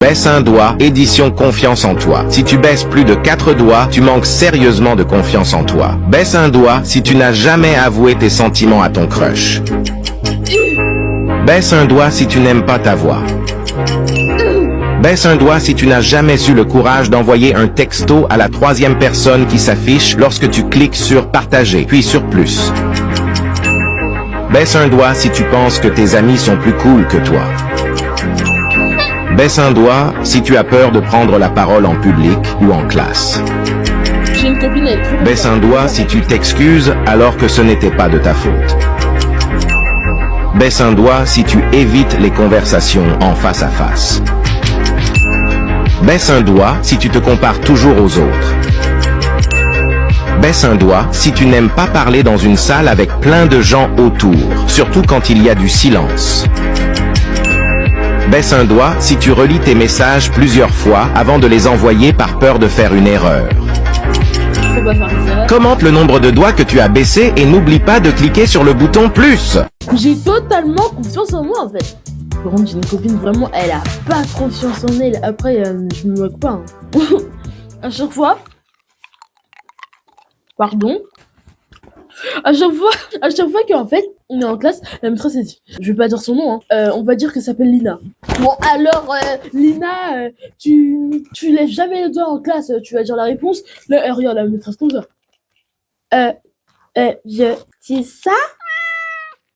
Baisse un doigt, édition confiance en toi. Si tu baisses plus de 4 doigts, tu manques sérieusement de confiance en toi. Baisse un doigt si tu n'as jamais avoué tes sentiments à ton crush. Baisse un doigt si tu n'aimes pas ta voix. Baisse un doigt si tu n'as jamais eu le courage d'envoyer un texto à la 3e personne qui s'affiche lorsque tu cliques sur partager, puis sur plus. Baisse un doigt si tu penses que tes amis sont plus cool que toi. Baisse un doigt si tu as peur de prendre la parole en public ou en classe. J'ai une copine, elle est trop Baisse un doigt si tu t'excuses alors que ce n'était pas de ta faute. Baisse un doigt si tu évites les conversations en face à face. Baisse un doigt si tu te compares toujours aux autres. Baisse un doigt si tu n'aimes pas parler dans une salle avec plein de gens autour, surtout quand il y a du silence. Baisse un doigt si tu relis tes messages plusieurs fois avant de les envoyer par peur de faire une erreur. Faut pas faire des erreurs. Commente le nombre de doigts que tu as baissé et n'oublie pas de cliquer sur le bouton plus. J'ai totalement confiance en moi en fait. Par contre, j'ai une copine vraiment, elle a pas confiance en elle. Après, je me moque pas. Hein. À chaque fois. Pardon. À chaque fois qu'en fait, on est en classe, la maîtresse elle dit, je vais pas dire son nom, hein, on va dire que ça s'appelle Lina. Bon alors, Lina, tu lèves jamais le doigt en classe, tu vas dire la réponse. Là, elle regarde la maîtresse comme ça. Je dis ça.